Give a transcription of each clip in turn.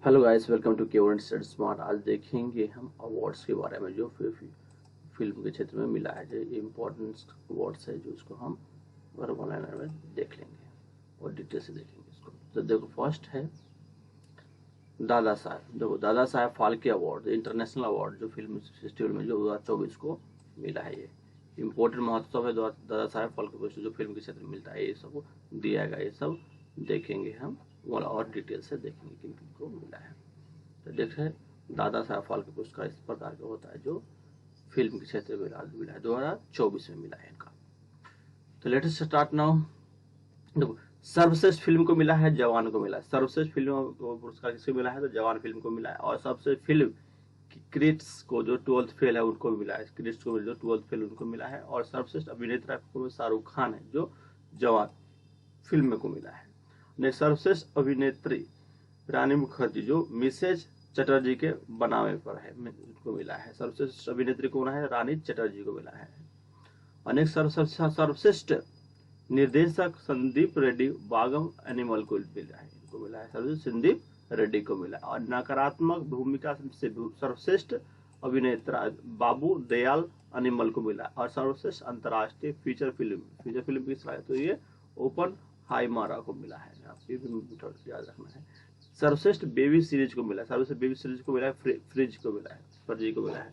Hello guys, welcome to केवन study smart. आज देखेंगे हम अवार्ड्स के बारे में जो फिल्म के क्षेत्र में मिला है। जो इम्पोर्टेंट अवार्ड्स है जो उसको हम वर्ब लाइनर में देख लेंगे और डिटेल से देखेंगे इसको। तो देखो, फर्स्ट है दादा साहब। देखो, Dada Saheb Phalke award international award जो फिल्म फेस्टिवल में जो 2024 को मिला है। ये इम्पोर्टेंट महोत्सव है दादा साहब फाल्के फेस्टिवल जो फिल्म के क्षेत्र में मिलता है। ये सब दिया गया, ये सब देखेंगे हम और डिटेल से देखेंगे किन किन को मिला है। तो देखते हैं दादा साहब फाल्के पुरस्कार इस प्रकार का होता है जो फिल्म के क्षेत्र में मिला है, 2024 में मिला है इनका। तो लेटेस्ट स्टार्ट नाउ। देखो, सर्वश्रेष्ठ फिल्म को मिला है जवान को मिला है। सर्वश्रेष्ठ फिल्म को पुरस्कार किसको मिला है? तो जवान फिल्म को मिला है। और सबसे फिल्म क्रिट्स को जो 12th फेल है उनको मिला है। क्रिट्स को जो 12th फेल उनको मिला है। और सर्वश्रेष्ठ अभिनेता को शाहरुख खान है जो जवान फिल्म को मिला है। नेक्स्ट, सर्वश्रेष्ठ अभिनेत्री रानी मुखर्जी जो मिसेज चटर्जी के बनावे पर है उनको मिला है। सर्वश्रेष्ठ अभिनेत्री कौन है? रानी चटर्जी को मिला है। अनेक सर्वश्रेष्ठ निर्देशक संदीप रेड्डी बागम एनिमल को मिला है, इनको मिला है। सर्वश्रेष्ठ संदीप रेड्डी को मिला। और नकारात्मक भूमिका से सर्वश्रेष्ठ अभिनेता बाबू दयाल एनिमल को मिला। और सर्वश्रेष्ठ अंतर्राष्ट्रीय फीचर फिल्म किस है? तो ये ओपन हाइमारा को मिला है। याद रखना है। सर्वश्रेष्ठ बेबी सीरीज को मिला है। सर्वश्रेष्ठ बेबी सीरीज को मिला है फर्जी को मिला है।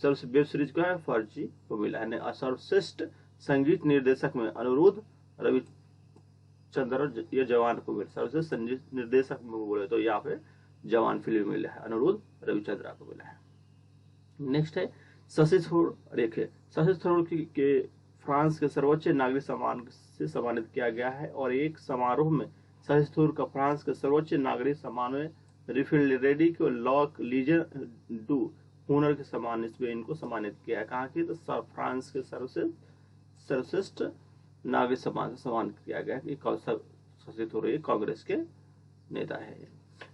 सर्वश्रेष्ठ वेब सीरीज को है फर्जी को मिला है। सर्वश्रेष्ठ संगीत निर्देशक में अनिरुद्ध रविचंद्रन ये जवान को मिला। सर्वश्रेष्ठ संगीत निर्देशक में बोले तो यहाँ पे जवान फिल्म मिला है, अनिरुद्ध रविचंद्रा को मिला है। नेक्स्ट है शशि थरूर के फ्रांस के सर्वोच्च नागरिक सम्मान से सम्मानित किया गया है। और एक समारोह में शशि थरूर का फ्रांस के सर्वोच्च नागरिक सम्मान में रिफिल रेडी को लॉक लीजन डू हुनर के सम्मान इसमें इनको सम्मानित किया है। कहा कि तो फ्रांस के सर्वश्रेष्ठ नागरिक सम्मान से सम्मान किया गया कि शशि थरूर कांग्रेस के नेता है।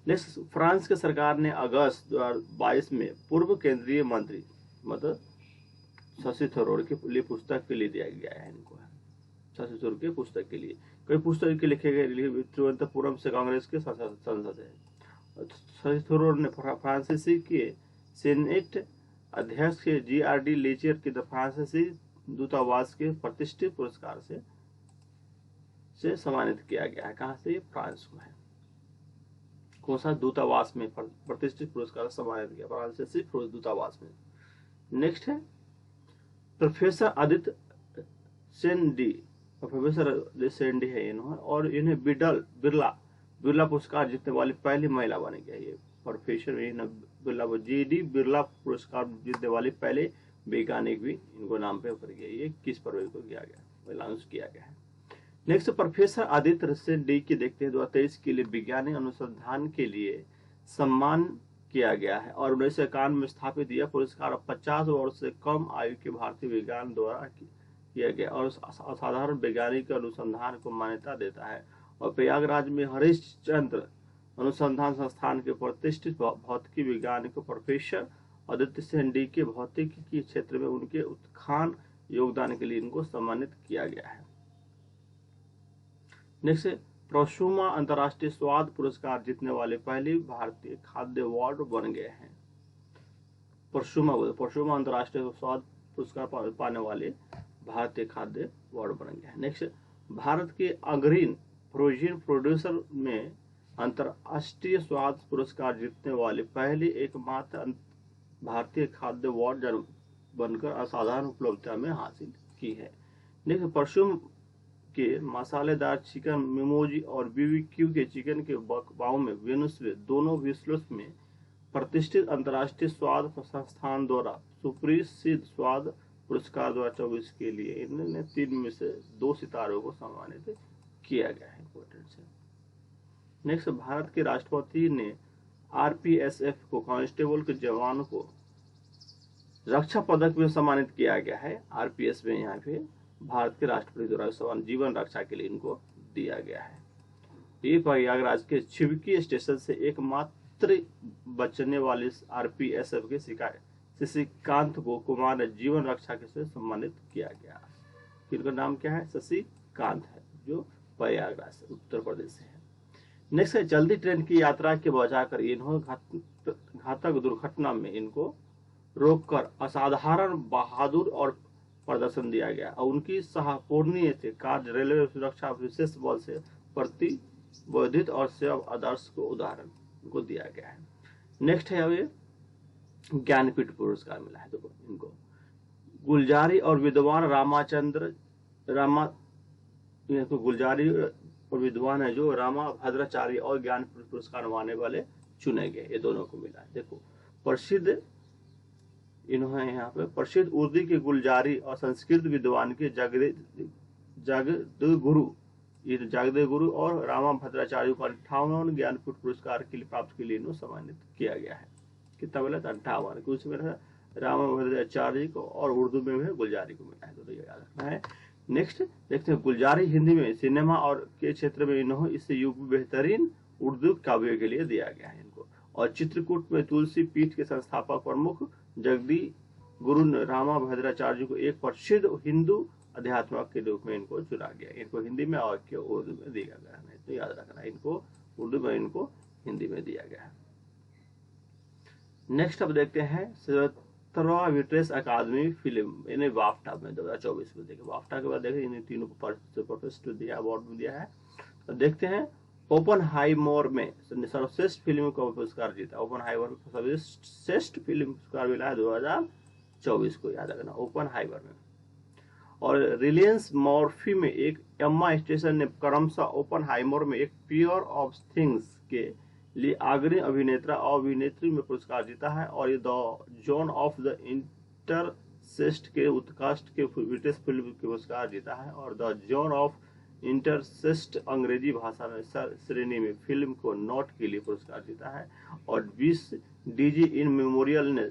नेक्स्ट, फ्रांस के सरकार ने अगस्त 2022 में पूर्व केंद्रीय मंत्री मतलब शशि थरूर के लिए पुस्तक के लिए दिया गया है इनको। शशि थरूर के पुस्तक के लिए कई पुस्तक के लिखे गए तिरुवनंतपुरम से कांग्रेस के सांसद है। शशि थरूर ने फ्रांसीसी के सीनेट अध्यक्ष के GRD लेचर के फ्रांसीसी दूतावास के प्रतिष्ठित पुरस्कार से सम्मानित किया गया है। कहां से? फ्रांस को है। कौन सा दूतावास में प्रतिष्ठित पुरस्कार सम्मानित किया? फ्रांसीसी दूतावास में। नेक्स्ट है प्रोफेसर आदित्य सेंडी है इन्होंने। और इन्हें बिरला पुरस्कार जीतने वाली पहली महिला बनी गई है। प्रोफेसर बिरला GD बिरला पुरस्कार जीतने वाली पहले वैज्ञानिक भी इनको नाम पे ऊपर गया। ये किस फरवरी को अनाउंस किया गया है। नेक्स्ट, प्रोफेसर आदित्य सेंडी की देखते हैं 2023 के लिए वैज्ञानिक अनुसंधान के लिए सम्मान किया गया है। और 1991 में स्थापित यह पुरस्कार 50 वर्ष से कम आयु के भारतीय वैज्ञानिक द्वारा किया गया और असाधारण वैज्ञानिक अनुसंधान को मान्यता देता है। और प्रयागराज में हरिश्चंद्र अनुसंधान संस्थान के प्रतिष्ठित भौतिकी वैज्ञानिक प्रोफेसर आदित्य सेंडी के भौतिकी के क्षेत्र में उनके उत्थान योगदान के लिए इनको सम्मानित किया गया है। नेक्स्ट, प्रोशुमा अंतर्राष्ट्रीय स्वाद पुरस्कार जीतने वाले पहले भारतीय खाद्य अवार्ड बन गए हैं। प्रोशुमा अंतर्राष्ट्रीय स्वाद पुरस्कार पाने वाले भारतीय खाद्य अवार्ड बन गए हैं। नेक्स्ट, भारत के अग्रणी फ्रोजन प्रोड्यूसर में अंतर्राष्ट्रीय स्वाद पुरस्कार जीतने वाले पहले एकमात्र भारतीय खाद्य अवार्ड बनकर असाधारण उपलब्धिता में हासिल की है। नेक्स्ट, परशुम के मसालेदार चिकन मेमोजी और BBQ के चिकन के बाव में वेनुस्वे दोनों विश्व में प्रतिष्ठित अंतर्राष्ट्रीय स्वाद संस्थान द्वारा सुप्रसिद्ध स्वाद पुरस्कार 2024 के लिए इन्होंने 3 में से 2 सितारों को सम्मानित किया गया है। नेक्स्ट, भारत के राष्ट्रपति ने RPSF को कांस्टेबल के जवान को रक्षा पदक में सम्मानित किया गया है। RPS में यहाँ पे भारत के राष्ट्रपति द्वारा जीवन रक्षा के लिए इनको दिया गया है। ये प्रयागराज के छिवकी स्टेशन से एकमात्र बचने वाले RPSF के शशिकांत कुमार ने जीवन रक्षा के से सम्मानित किया गया। इनका नाम क्या है? शशिकांत है जो प्रयागराज उत्तर प्रदेश से है। नेक्स्ट है चलती ट्रेन की यात्रा के बचाकर इन्होंने घातक दुर्घटना में इनको रोककर असाधारण बहादुर और प्रदर्शन दिया गया और उनकी साहपुर्णीय से कार्य रेलवे सुरक्षा विशेष बल से प्रतिबोधित और सेवा आदर्श को उदाहरण को दिया गया है। नेक्स्ट है अभी ज्ञानपीठ पुरस्कार मिला है देखो इनको गुलजारी और विद्वान गुलजारी और विद्वान है जो रामा भद्राचार्य और ज्ञानपीठ पुरस्कार पाने वाले चुने गए, ये दोनों को मिला है। देखो प्रसिद्ध इन्होंने यहाँ पे प्रसिद्ध उर्दू के गुलजारी और संस्कृत विद्वान के जगदेव गुरु और रामा भद्राचार्य को 58 ज्ञानपीठ पुरस्कार के लिए प्राप्त के लिए इन्हें सम्मानित किया गया है। कितना मिला था 58, कुछ में रामा भद्राचार्य को और उर्दू में भी गुलजारी को मिला है, तो याद रखना है। नेक्स्ट देखते हैं गुलजारी हिंदी में सिनेमा और के क्षेत्र में इन्होंने इससे युग बेहतरीन उर्दू काव्य के लिए दिया गया है इनको। और चित्रकूट में तुलसी पीठ के संस्थापक प्रमुख जगदी गुरु रामा भद्राचार्य को एक प्रसिद्ध हिंदू अध्यात्मक के रूप में इनको चुना गया। इनको हिंदी में और उर्दू में दिया गया है, तो याद रखना इनको उर्दू में इनको हिंदी में दिया गया है। नेक्स्ट अब देखते हैं 17वां विट्रेस अकादमी फिल्म इन्हें वाफ्टा में 2024 में देखे। वाफ्टा के बाद देखे इन तीनों को प्रोफेसर दिया अवार्ड में दिया है। तो देखते हैं ओपनहाइमर में सर्वश्रेष्ठ फिल्म का पुरस्कार जीता। ओपनहाइमर में सर्वश्रेष्ठ फिल्म पुरस्कार मिला है 2024 को, याद रखना ओपनहाइमर में। और रिलायंस मॉर्फी में एक एम्मा स्टेशन ने क्रमशः ओपनहाइमर में एक पियर ऑफ थिंग्स के लिए अग्रणी अभिनेता और अभिनेत्री में पुरस्कार जीता है। और ये द जॉन ऑफ द इंटरसेस्ट के उत्कृष्ट के ब्रिटिश फिल्म के पुरस्कार जीता है। और द जॉन ऑफ इंटरसेस्ट अंग्रेजी भाषा में श्रेणी में फिल्म को नोट के लिए पुरस्कार जीता है। और 20 डीजी इन मेमोरियल ने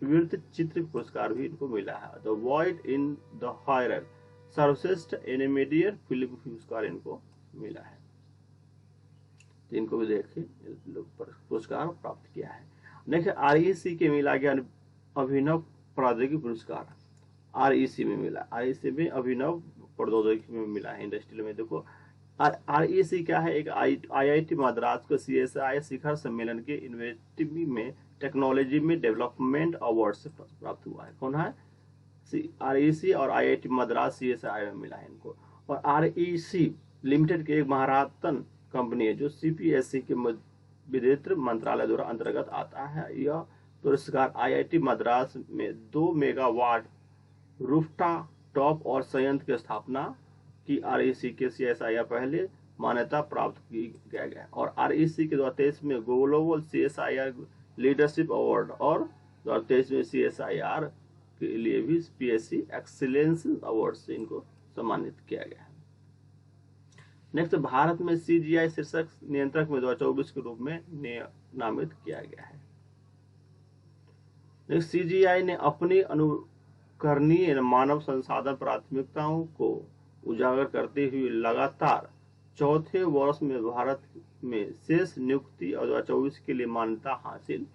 वृत्त चित्र पुरस्कार भी इनको मिला है। The void in the horror सर्वश्रेष्ठ एनिमेटेड फिल्म पुरस्कार इनको मिला है। तो इनको भी देखे पुरस्कार प्राप्त किया है। नेक्स्ट REC के मिला गया अभिनव प्रौद्योगिकी पुरस्कार, REC में मिला। REC में अभिनव प्रौद्योगिकी में मिला है इंडस्ट्री में। देखो REC क्या है, एक IIT मद्रास को CSI शिखर सम्मेलन के इनोवेटिव में टेक्नोलॉजी में डेवलपमेंट अवार्ड से प्राप्त हुआ है। कौन है REC और IIT मद्रास CSI में मिला है इनको। और REC लिमिटेड के एक महारत्न कंपनी है जो CPSE के विदेश मंत्रालय द्वारा अंतर्गत आता है। यह पुरस्कार IIT मद्रास में 2 मेगावाट रूफटॉप और संयंत्र की स्थापना की REC के CSIR पहले मान्यता प्राप्त किया गया। और REC के 2023 में ग्लोबल CSIR लीडरशिप अवार्ड और 2023 में CSIR के लिए भी PSE एक्सीलेंस अवार्ड से इनको सम्मानित किया गया है। नेक्स्ट भारत में CGI शीर्षक नियंत्रक में 2024 के रूप में नामित किया गया है। नेक्स्ट CGI ने अपनी अनुकरणीय मानव संसाधन प्राथमिकताओं को उजागर करते हुए लगातार चौथे वर्ष में भारत में शेष नियुक्ति और 2024 के लिए मान्यता हासिल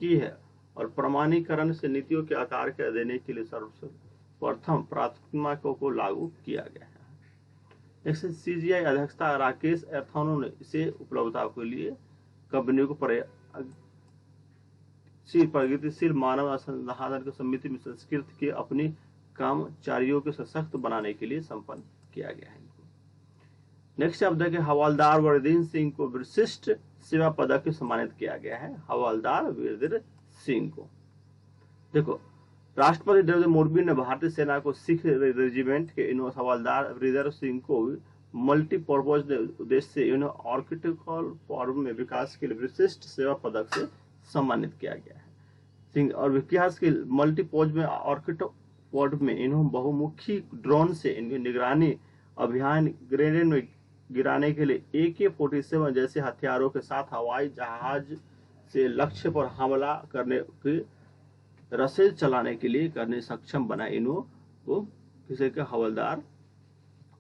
की है। और प्रमाणीकरण से नीतियों के आकार के देने के लिए सर्वप्रथम प्राथमिकताओं को लागू किया गया है। CGI अध्यक्षता राकेश एर्थोनो ने इसे उपलब्धता के लिए कंपनियों को प्रगतिशील मानव संसाधन समिति में संस्कृत के अपनी कर्मचारियों को सशक्त बनाने के लिए संपन्न किया गया है। नेक्स्ट शब्द है कि हवलदार वर्दीन सिंह को विशिष्ट सेवा पदक से सम्मानित किया गया है। हवलदार वीरधीर सिंह को देखो राष्ट्रपति द्रौपदी मुर्मू ने भारतीय सेना को सिख रेजिमेंट के हवलदार वीरधीर सिंह को मल्टीपर्पज उद्देश्य से आर्किटेक्चरल फॉर्म में विकास के लिए विशिष्ट सेवा पदक से सम्मानित किया गया है। सिंह और विकास के मल्टीपर्पज में आर्किटेक्चर में इन्होंने बहुमुखी ड्रोन से इनकी निगरानी अभियान ग्रेनेड में गिराने के लिए AK-47 जैसे हथियारों के साथ हवाई जहाज से लक्ष्य पर हमला करने की रसेद चलाने के लिए करने सक्षम बना। इनको किसी के हवलदार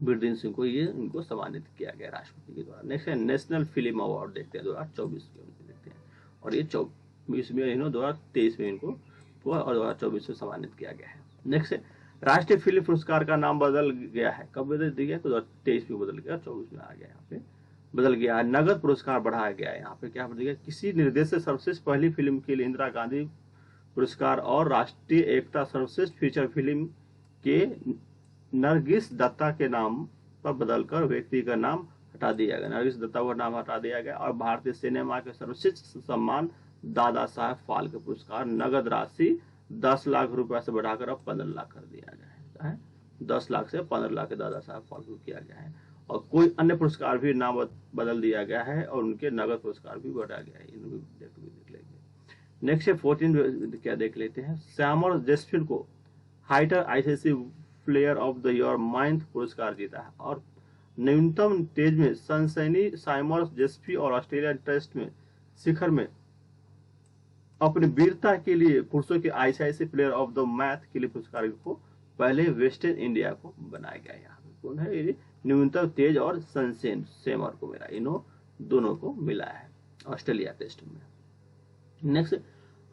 वीरधीर सिंह को ये इनको सम्मानित किया गया राष्ट्रपति के द्वारा। नेक्स्ट है नेशनल फिल्म अवार्ड देखते हैं 2024 के देखते हैं। और ये 24 में 2023 में इनको और 2024 में सम्मानित किया गया है। नेक्स्ट है राष्ट्रीय फिल्म पुरस्कार का नाम बदल गया है। कब बदल दिया? 2023 में बदल गया, 24 में आ गया यहाँ पे। बदल गया है, नगद पुरस्कार बढ़ाया गया है। यहाँ पे क्या बदल गया, किसी निर्देशक सर्वश्रेष्ठ पहली फिल्म के लिए इंदिरा गांधी पुरस्कार और राष्ट्रीय एकता सर्वश्रेष्ठ फीचर फिल्म के नरगिस दत्ता के नाम पर बदलकर व्यक्ति का नाम हटा दिया गया, नरगिस दत्ता का नाम हटा दिया गया। और भारतीय सिनेमा के सर्वश्रेष्ठ सम्मान दादा साहब फाल्के पुरस्कार नगद राशि 10 लाख रुपए से बढ़ाकर अब 15 लाख कर दिया गया है। 10 लाख से 15 लाख के दादा साहब फाल्के किया गया है। और कोई अन्य पुरस्कार भी नाम बदल दिया गया है और उनके नगद पुरस्कार भी बढ़ा गया है। इनको देख लेंगे। नेक्स्ट है 14 क्या देख लेते हैं। श्यामर जसफिर को हाइटर ICC player of the year month पुरस्कार जीता है। और न्यूनतम तेज में सनसैनी साइमर जसफी और ऑस्ट्रेलियन टेस्ट में शिखर में अपनी वीरता के लिए पुरुषों के ICC player of the math के लिए पुरस्कार को पहले वेस्टर्न इंडिया को बनाया गया। यहाँ पे कौन है, न्यूनतम तेज और सनसेन सेमर को मिला, इन्हों दोनों को मिला है ऑस्ट्रेलिया टेस्ट में। नेक्स्ट,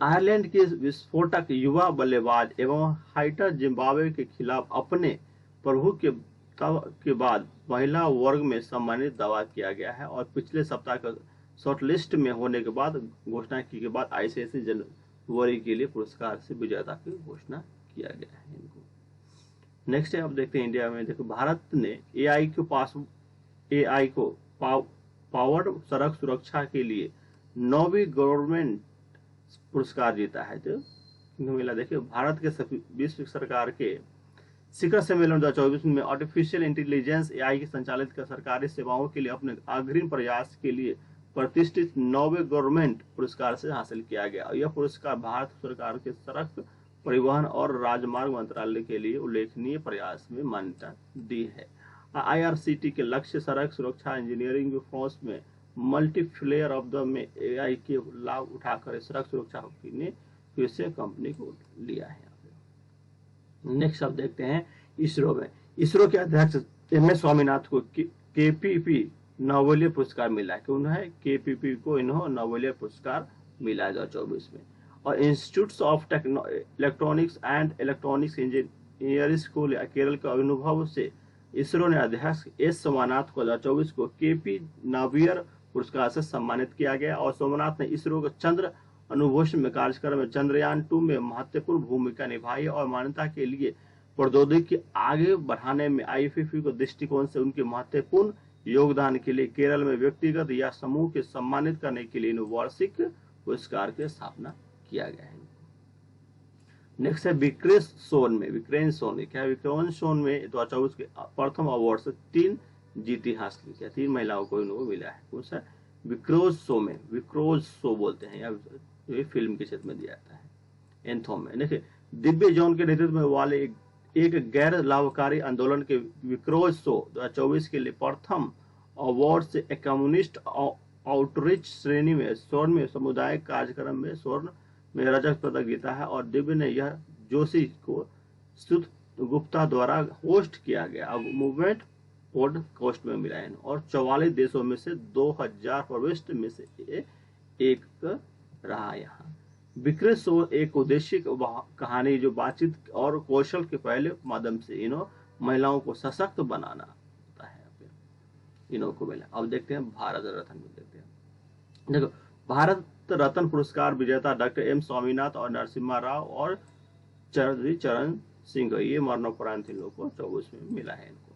आयरलैंड के विस्फोटक युवा बल्लेबाज एवं हाइटर जिम्बाब्वे के खिलाफ अपने प्रभु के बाद महिला वर्ग में सम्मानित दावा किया गया है। और पिछले सप्ताह का शॉर्टलिस्ट में होने के बाद घोषणा की के बाद आईसीसी जनवरी के लिए पुरस्कार से विजेता की घोषणा किया गया है इनको। नेक्स्ट है, अब देखते हैं इंडिया में। देखो, भारत ने एआई को पावर्ड सड़क सुरक्षा के लिए 9वीं गवर्नमेंट पुरस्कार जीता है। तो मिला, देखिए, भारत के विश्व सरकार के शिखर सम्मेलन 2024 में आर्टिफिशियल इंटेलिजेंस एआई की संचालित कर सरकारी सेवाओं के लिए अपने अग्रिम प्रयास के लिए प्रतिष्ठित 9वें गवर्नमेंट पुरस्कार से हासिल किया गया। और यह पुरस्कार भारत सरकार के सड़क परिवहन और राजमार्ग मंत्रालय के लिए उल्लेखनीय प्रयास में मान्यता दी है। आईआरसीटी के लक्ष्य सड़क सुरक्षा इंजीनियरिंग फोर्स में मल्टीप्लेयर ऑफ द में एआई के लाभ उठाकर सड़क सुरक्षा ने फिर से कंपनी को लिया है। नेक्स्ट अब देखते हैं इसरो में। इसरो के अध्यक्ष एमएस स्वामीनाथन को केपीपी नोबेल पुरस्कार मिला है। क्यों है, केपीपी को इन्हों नोबेल पुरस्कार मिला है 2024 में। और institute of electronics and electronics engineers को केरल के अनुभव से इसरो ने अध्यक्ष एस सोमनाथ को 2024 को केपी नावियर पुरस्कार से सम्मानित किया गया। और सोमनाथ ने इसरो के चंद्र अनुभूषण में कार्यक्रम में चंद्रयान 2 में महत्वपूर्ण भूमिका निभाई और मान्यता के लिए प्रौद्योगिकी आगे बढ़ाने में आईएफएफई को दृष्टिकोण से उनके महत्वपूर्ण योगदान के लिए केरल में व्यक्तिगत या समूह के सम्मानित करने के लिए वार्षिक पुरस्कार की स्थापना किया गया है। नेक्स्ट है विक्रेन सोन में। विक्रेन सोन में 2024 के प्रथम अवार्ड से 3 जीती हासिल किया। 3 महिलाओं को इनको मिला है। कौन सा, विक्रोज शो में, विक्रोज शो बोलते हैं या फिल्म के क्षेत्र में दिया जाता है। एंथोम में देखिए, दिव्य जॉन के नेतृत्व में वाले एक गैर लाभकारी आंदोलन के विक्रोज शो 2024 के लिए प्रथम अवार्ड से कम्युनिस्ट आउटरीच श्रेणी में स्वर्ण में सामुदायिक कार्यक्रम में स्वर्ण में रजत पदक जीता है। और दिव्य ने यह जोशी को स्तुत गुप्ता द्वारा होस्ट किया गया। अब मूवमेंट पॉडकास्ट में मिला है। और 44 देशों में से 2000 प्रविष्ट में से एक रहा। यहाँ विक्रेन शो एक उद्देश्य कहानी जो बातचीत और कौशल के पहले माध्यम से इन्हों महिलाओं को सशक्त बनाना होता है, इन्हों को मिला। अब देखते हैं भारत रत्न में। देखते हैं, देखो, भारत रत्न पुरस्कार विजेता डॉक्टर एम स्वामीनाथन और नरसिम्हा राव और चरण सिंह, ये मरणोपरांत इन लोगों को 24 में मिला है इनको।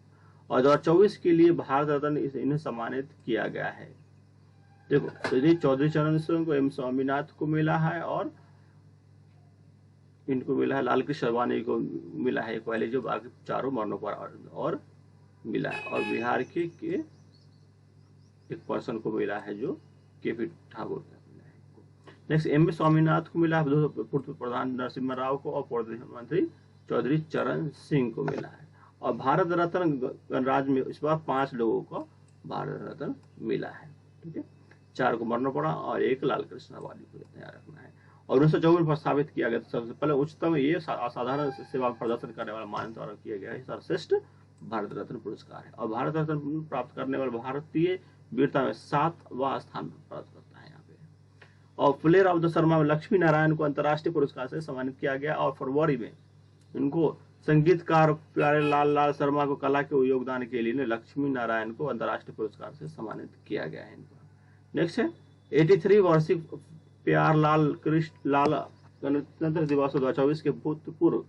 और 2024 के लिए भारत रत्न इन्हें सम्मानित किया गया है। देखो, चौधरी चरण सिंह को एम स्वामीनाथन को मिला है और इनको मिला है लाल कृष्ण अडवाणी को मिला है पहले, जो बाकी चारों मरणोपरांत और मिला है। और बिहार के एक पर्सन को मिला है जो केपी ठाकुर का मिला है। नेक्स्ट, एम स्वामीनाथन को मिला है पूर्व प्रधान नरसिम्हा राव को और प्रधानमंत्री चौधरी चरण सिंह को मिला है। और भारत रत्न गणराज्य में इस बार 5 लोगों को भारत रत्न मिला है। ठीक है, 4 को मरणोपरा और 1 लाल कृष्ण अडवाणी को तैयार रखना है। और 1954 में प्रस्तावित किया गया। सबसे पहले उच्चतम ये असाधारण सेवा प्रदर्शन करने वाला मान्यता किया गया है सर्वश्रेष्ठ भारत रत्न पुरस्कार है। और भारत रत्न प्राप्त करने वाले भारतीय वीरता में 7वां स्थान प्राप्त करता है यहाँ पे। और प्लेयर ऑफ द शर्मा में लक्ष्मी नारायण को अंतर्राष्ट्रीय पुरस्कार से सम्मानित किया गया। और फरवरी में इनको संगीतकार प्यारेलाल शर्मा को कला के योगदान के लिए लक्ष्मी नारायण को अंतर्राष्ट्रीय पुरस्कार से सम्मानित किया गया है इनको। नेक्स्ट है 83 वार्षिक प्यारेलाल कृष्ण लाल गणतंत्र दिवस 2024 के भूतपूर्व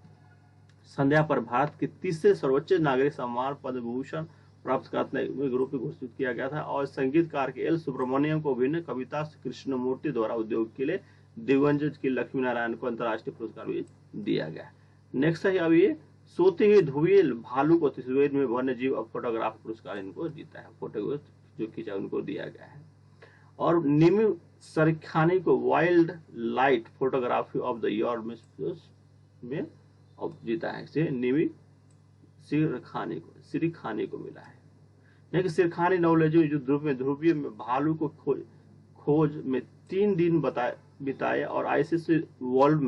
संध्या पर भारत के तीसरे सर्वोच्च नागरिक सम्मान पद्म भूषण प्राप्त करने के रूप में घोषित किया गया था। और संगीतकार के एल सुब्रमण्यम को अभिनय कविता कृष्णमूर्ति द्वारा उद्योग के लिए दिवंगत की लक्ष्मी नारायण को अंतर्राष्ट्रीय पुरस्कार भी दिया गया। नेक्स्ट है अब ये सोते हुए ध्रुवीय भालू को तस्वीर में वन्य जीव और फोटोग्राफ पुरस्कार इनको जीता है, फोटो जो खींचा उनको दिया गया है। और निमी सरखानी को wild light photography of the year में जीता है। इसे निमी सिरखानी को मिला है। लेकिन सिरखानी नॉलेज जो ध्रुवीय में भालू को खोज में 3 दिन बिताए और आइस वर्ल्ड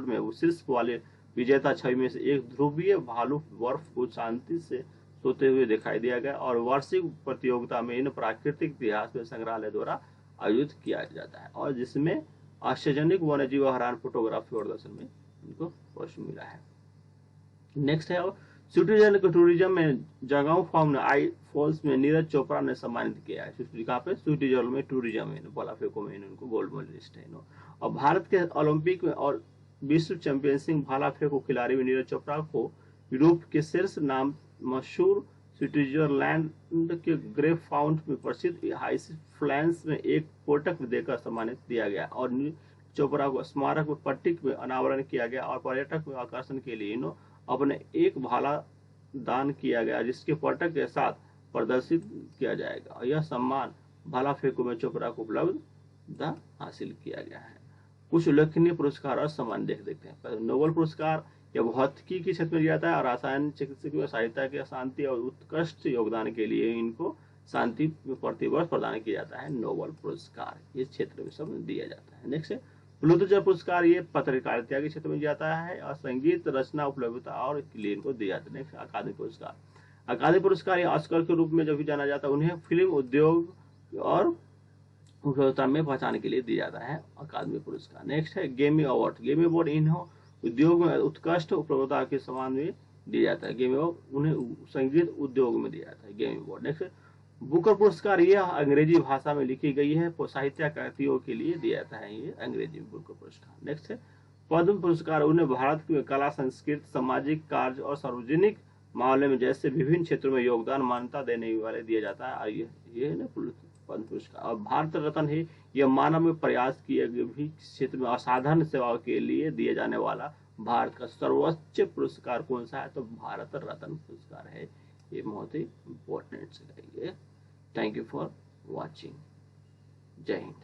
में वो शीर्ष वाले विजेता छवि में से एक ध्रुवीय भालू बर्फ को शांति से सोते हुए दिखाई दिया गया। और वार्षिक प्रतियोगिता में इन प्राकृतिक इतिहास में संग्रहालय द्वारा आयोजित किया जाता है और जिसमें आश्चर्यजनक वन्यजीव हरान फोटोग्राफी और दर्शन में इनको पुरस्कार मिला है। नेक्स्ट है सिटीजन को टूरिज्म में जगाऊ फॉल्स में नीरज चोपड़ा ने सम्मानित किया है। कहाँ पे सिटीजन में टूरिज्म में भाला फेंको में इनको गोल्ड मेडलिस्ट है। और भारत के ओलंपिक में और विश्व चैंपियनशिप भाला फेंको खिलाड़ी में नीरज चोपड़ा को यूरोप के शीर्ष नाम मशहूर स्विट्जरलैंड के ग्रेफ फाउंड में प्रसिद्ध हाइस फ्लांस में एक पदक देकर सम्मानित दिया गया। और चोपड़ा को स्मारक पट्टिक में अनावरण किया गया और पर्यटक में आकर्षण के लिए अपने एक भाला दान किया गया जिसके पदक के साथ प्रदर्शित किया जाएगा। यह सम्मान भाला फेंको में चोपड़ा को उपलब्ध हासिल किया गया है। कुछ उल्लेखनीय पुरस्कार और सम्मान देखते हैं। नोबेल पुरस्कार या भौतिकी के क्षेत्र में दिया जाता है और रसायन चिकित्सा साहित्य के शांति और उत्कृष्ट योगदान के लिए इनको शांति प्रतिवर्ष प्रदान किया जाता है। नोबेल पुरस्कार इस क्षेत्र में सब दिया जाता है। नेक्स्ट है पुलित्जर पुरस्कार, ये पत्रकारिता के क्षेत्र में जाता है और संगीत रचना उपलब्धता और के लिए इनको दिया जाता है। नेक्स्ट अकादमी पुरस्कार, अकादमी पुरस्कार या ऑस्कर के रूप में जब भी जाना जाता है उन्हें फिल्म उद्योग और उपलब्धता में पहचान के लिए दिया जाता है अकादमी पुरस्कार। नेक्स्ट है गेमी अवार्ड, गेमी अवार्ड इन्हें उद्योग में उत्कृष्ट उपलब्धता के समान में दिया जाता है। गेमी अवार्ड उन्हें संगीत उद्योग में दिया जाता है गेमी अवार्ड। नेक्स्ट बुकर पुरस्कार, यह अंग्रेजी भाषा में लिखी गई है साहित्य कृतियों के लिए दिया जाता है ये अंग्रेजी बुकर पुरस्कार। नेक्स्ट है पद्म पुरस्कार, उन्हें भारत की कला संस्कृति सामाजिक कार्य और सार्वजनिक मामले में जैसे विभिन्न क्षेत्रों में योगदान मान्यता देने वाले दिया जाता है। ये है पद्म पुरस्कार। और भारत रत्न है यह मानव में प्रयास किए भी क्षेत्र में असाधारण सेवाओं के लिए दिया जाने वाला भारत का सर्वोच्च पुरस्कार कौन सा है, तो भारत रत्न पुरस्कार है। ये बहुत ही इम्पोर्टेंट है। Thank you for watching. जय हिंद।